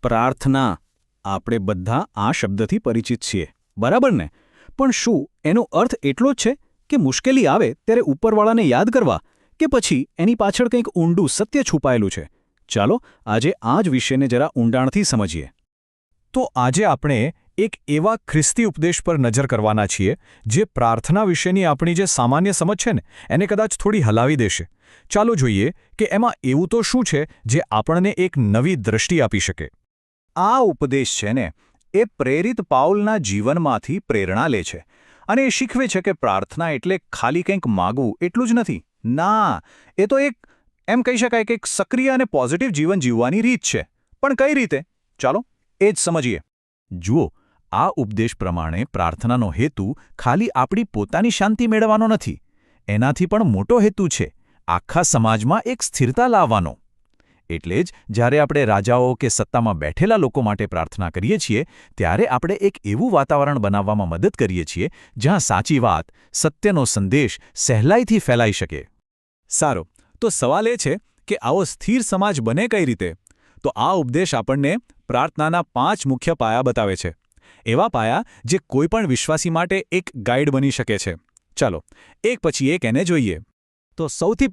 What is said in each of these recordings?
પ્રાર્થના. આપણે બધા આ શબ્દથી પરિચિત છીએ, બરાબર ને? પણ શું એનો અર્થ એટલો જ છે કે મુશ્કેલી આવે ત્યારે ઉપરવાળાને યાદ કરવા, કે પછી એની પાછળ કંઈક ઊંડું સત્ય છુપાયેલું છે? ચાલો આજે આ જ વિષયને જરા ઊંડાણથી સમજીએ. તો આજે આપણે એક એવા ખ્રિસ્તી ઉપદેશ પર નજર કરવાના છીએ જે પ્રાર્થના વિશેની આપણી જે સામાન્ય સમજ છે ને એને કદાચ થોડી હલાવી દેશે. ચાલો જોઈએ કે એમાં એવું તો શું છે જે આપણને એક નવી દૃષ્ટિ આપી શકે. આ ઉપદેશ છે ને એ પ્રેરિત પાઉલના જીવનમાંથી પ્રેરણા લે છે અને એ શીખવે છે કે પ્રાર્થના એટલે ખાલી કંઈક માગવું એટલું જ નથી. ના, એ તો એમ કહી શકાય કે એક સક્રિય અને પોઝિટિવ જીવન જીવવાની રીત છે. પણ કઈ રીતે? ચાલો એ જ સમજીએ. જુઓ, આ ઉપદેશ પ્રમાણે પ્રાર્થનાનો હેતુ ખાલી આપણી પોતાની શાંતિ મેળવવાનો નથી. એનાથી પણ મોટો હેતુ છે આખા સમાજમાં એક સ્થિરતા લાવવાનો. એટલે જ જ્યારે આપણે રાજાઓ કે સત્તામાં બેઠેલા લોકો માટે પ્રાર્થના કરીએ છીએ ત્યારે આપણે એક એવું વાતાવરણ બનાવવામાં મદદ કરીએ છીએ જ્યાં સાચી વાત, સત્યનો સંદેશ સહેલાઈથી ફેલાઈ શકે. સારું, તો સવાલ એ છે કે આવો સ્થિર સમાજ બને કઈ રીતે? તો આ ઉપદેશ આપણને પ્રાર્થનાના 5 મુખ્ય પાયા બતાવે છે. એવા પાયા જે કોઈપણ વિશ્વાસી માટે એક ગાઈડ બની શકે છે. ચાલો એક પછી એક એને જોઈએ. તો સૌથી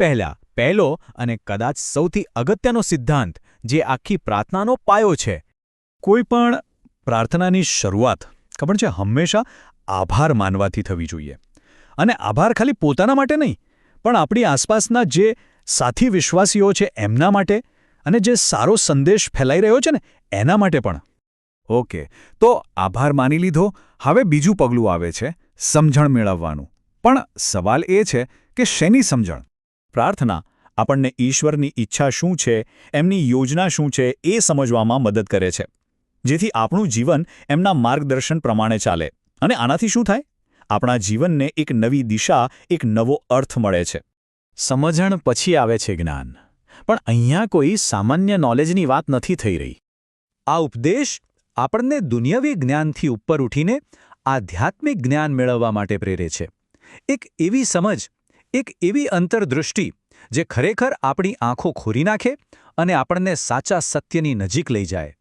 પહેલો અને કદાચ સૌથી અગત્યનો સિદ્ધાંત જે આખી પ્રાર્થનાનો પાયો છે. કોઈ પણ પ્રાર્થનાની શરૂઆત ખબર છે હંમેશા આભાર માનવાથી થવી જોઈએ. અને આભાર ખાલી પોતાના માટે નહીં, પણ આપણી આસપાસના જે સાથી વિશ્વાસીઓ છે એમના માટે અને જે સારો સંદેશ ફેલાઈ રહ્યો છે ને એના માટે પણ. ઓકે, તો આભાર માની લીધો. હવે બીજું પગલું આવે છે સમજણ મેળવવાનું. પણ સવાલ એ છે કે શેની સમજણ? પ્રાર્થના આપણને ઈશ્વરની ઈચ્છા શું છે, એમની યોજના શું છે એ સમજવામાં મદદ કરે છે, જેથી આપણું જીવન એમના માર્ગદર્શન પ્રમાણે ચાલે. અને આનાથી શું થાય? આપણા જીવનને એક નવી દિશા, એક નવો અર્થ મળે છે. સમજણ પછી આવે છે જ્ઞાન. પણ અહીંયા કોઈ સામાન્ય નોલેજની વાત નથી થઈ રહી. આ ઉપદેશ આપણને દુનિયાવી જ્ઞાનથી ઉપર ઉઠીને આધ્યાત્મિક જ્ઞાન મેળવવા માટે પ્રેરે છે. એક એવી સમજ, એક એવી અંતરદૃષ્ટિ જે ખરેખર આપણી આંખો ખોરી નાખે અને આપણને સાચા સત્યની નજીક લઈ જાય.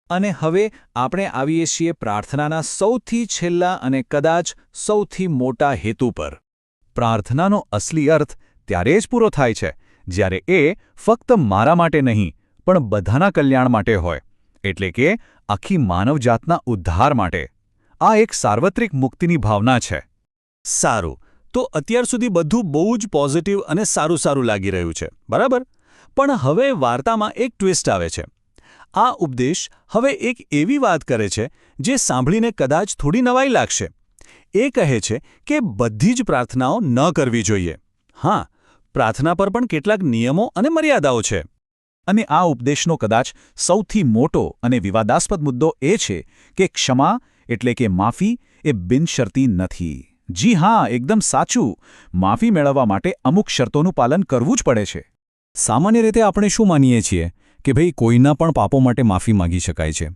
અને હવે આપણે આવીએ છીએ પ્રાર્થનાના સૌથી છેલ્લા અને કદાચ સૌથી મોટા હેતુ પર. પ્રાર્થનાનો અસલી અર્થ ત્યારે જ પૂરો થાય છે જ્યારે એ ફક્ત મારા માટે નહીં પણ બધાના કલ્યાણ માટે હોય. એટલે કે આખી માનવજાતના ઉદ્ધાર માટે. આ એક સાર્વત્રિક મુક્તિની ભાવના છે. સારું, તો અત્યાર સુધી બધું બહુ જ પોઝિટિવ અને સારું લાગી રહ્યું છે, બરાબર? પણ હવે વાર્તામાં એક ટ્વિસ્ટ આવે છે. આ ઉપદેશ હવે એક એવી વાત કરે છે જે સાંભળીને કદાચ થોડી નવાઈ લાગશે. એ કહે છે કે બધી જ પ્રાર્થનાઓ ન કરવી જોઈએ. હા, પ્રાર્થના પર પણ કેટલાક નિયમો અને મર્યાદાઓ છે. અને આ ઉપદેશનો કદાચ સૌથી મોટો અને વિવાદાસ્પદ મુદ્દો એ છે કે ક્ષમા એટલે કે માફી એ બિનશરતી નથી. જી હા, એકદમ સાચું. માફી મેળવવા માટે અમુક શરતોનું પાલન કરવું જ પડે છે. સામાન્ય રીતે આપણે શું માનીએ છીએ કે ભાઈ કોઈના પણ પાપો માટે માફી માંગી શકાય છે.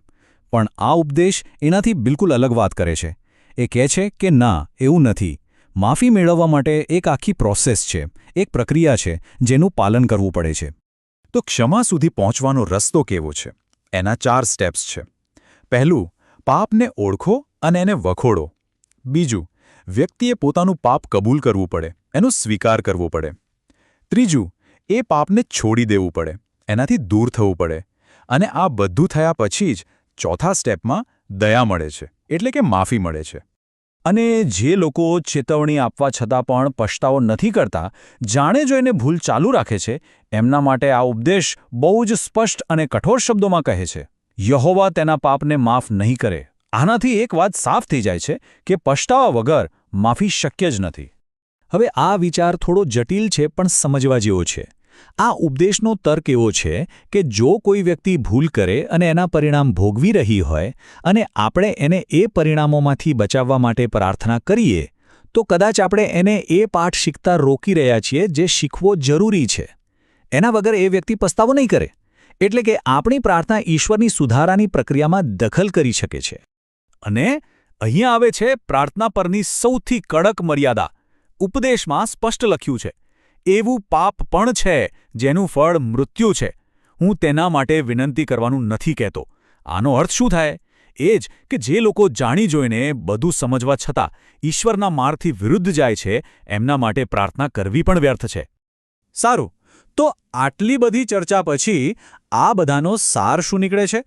પણ આ ઉપદેશ એનાથી બિલકુલ અલગ વાત કરે છે. એ કહે છે કે ના, એવું નથી. માફી મેળવવા માટે એક આખી પ્રોસેસ છે, એક પ્રક્રિયા છે જેનું પાલન કરવું પડે છે. તો ક્ષમા સુધી પહોંચવાનો રસ્તો કેવો છે? એના 4 સ્ટેપ્સ છે. પહેલું, પાપને ઓળખો અને એને વખોડો. બીજું, વ્યક્તિએ પોતાનું પાપ કબૂલ કરવું પડે, એનો સ્વીકાર કરવો પડે. ત્રીજું, એ પાપને છોડી દેવું પડે, એનાથી દૂર થવું પડે. અને આ બધું થયા પછી જ ચોથા સ્ટેપમાં દયા મળે છે, એટલે કે માફી મળે છે. અને જે લોકો ચેતવણી આપવા છતાં પણ પછતાવો નથી કરતા, જાણે જોઈને ભૂલ ચાલુ રાખે છે, એમના માટે આ ઉપદેશ બહુ જ સ્પષ્ટ અને કઠોર શબ્દોમાં કહે છે, યહોવા તેના પાપને માફ નહીં કરે. આનાથી એક વાત સાફ થઈ જાય છે કે પછતાવા વગર માફી શક્ય જ નથી. હવે આ વિચાર થોડો જટિલ છે પણ સમજવા જેવો છે. આ ઉપદેશનો તર્ક એવો છે કે જો કોઈ વ્યક્તિ ભૂલ કરે અને એના પરિણામ ભોગવી રહી હોય અને આપણે એને એ પરિણામોમાંથી બચાવવા માટે પ્રાર્થના કરીએ તો કદાચ આપણે એને એ પાઠ શીખતા રોકી રહ્યા છીએ જે શીખવો જરૂરી છે. એના વગર એ વ્યક્તિ પસ્તાવો નહીં કરે. એટલે કે આપણી પ્રાર્થના ઈશ્વરની સુધારાની પ્રક્રિયામાં દખલ કરી શકે છે. અને અહીંયા આવે છે પ્રાર્થના પરની સૌથી કડક મર્યાદા. ઉપદેશમાં સ્પષ્ટ લખ્યું છે, એવું પાપ પણ છે જેનું ફળ મૃત્યુ છે. હું તેના માટે વિનંતી કરવાનું નથી કહેતો, આનો અર્થ શું થાય? એ જ કે જે લોકો જાણી જોઈને બધું સમજવા છતાં ઈશ્વરના માર્ગથી વિરુદ્ધ જાય છે, એમના માટે પ્રાર્થના કરવી પણ વ્યર્થ છે. સારું, તો આટલી બધી ચર્ચા પછી આ બધાનો સાર શું નીકળે છે?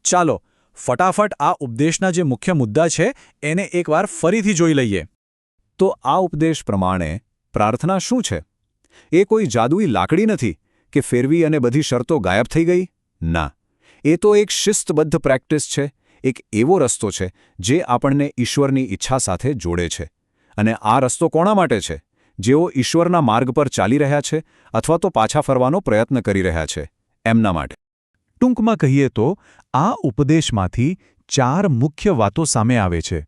ચાલો ફટાફટ આ ઉપદેશના જે મુખ્ય મુદ્દા છે એને એકવાર ફરીથી જોઈ લઈએ. તો આ ઉપદેશ પ્રમાણે પ્રાર્થના શું છે? એ કોઈ જાદુઈ લાકડી નથી કે ફેરવી અને બધી શરતો ગાયબ થઈ ગઈ. ના, એ તો એક શિસ્તબદ્ધ પ્રેક્ટિસ છે, એક એવો રસ્તો છે જે આપણને ઈશ્વરની ઈચ્છા સાથે જોડે છે. અને આ રસ્તો કોના માટે છે? જેઓ ઈશ્વરના માર્ગ પર ચાલી રહ્યા છે અથવા તો પાછા ફરવાનો પ્રયત્ન કરી રહ્યા છે, એમના માટે. ટૂંકમાં કહીએ તો આ ઉપદેશમાંથી 4 મુખ્ય વાતો સામે આવે છે.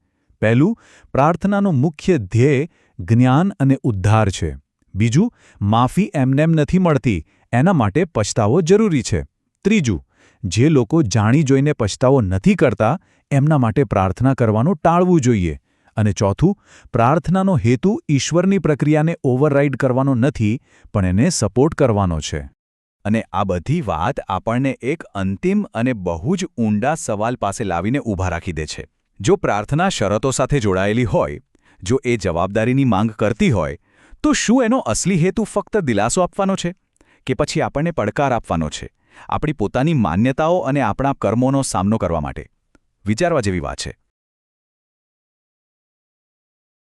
પહેલું, પ્રાર્થનાનું મુખ્ય ધ્યેય જ્ઞાન અને ઉદ્ધાર છે. બીજું, માફી એમનેમ નથી મળતી, એના માટે પછતાવો જરૂરી છે. ત્રીજું, જે લોકો જાણી જોઈને પછતાવો નથી કરતા એમના માટે પ્રાર્થના કરવાનું ટાળવું જોઈએ. અને ચોથું, પ્રાર્થનાનો હેતુ ઈશ્વરની પ્રક્રિયાને ઓવરરાઇડ કરવાનો નથી, પણ એને સપોર્ટ કરવાનો છે. અને આ બધી વાત આપણને એક અંતિમ અને બહુ જ ઊંડા સવાલ પાસે લાવીને ઊભા રાખી દે છે. જો પ્રાર્થના શરતો સાથે જોડાયેલી હોય, જો એ જવાબદારીની માંગ કરતી હોય, તો શું એનો અસલી હેતુ ફક્ત દિલાસો આપવાનો છે? કે પછી આપણને પડકાર આપવાનો છે, આપણી પોતાની માન્યતાઓ અને આપણા કર્મોનો સામનો કરવા માટે? વિચારવા જેવી વાત છે.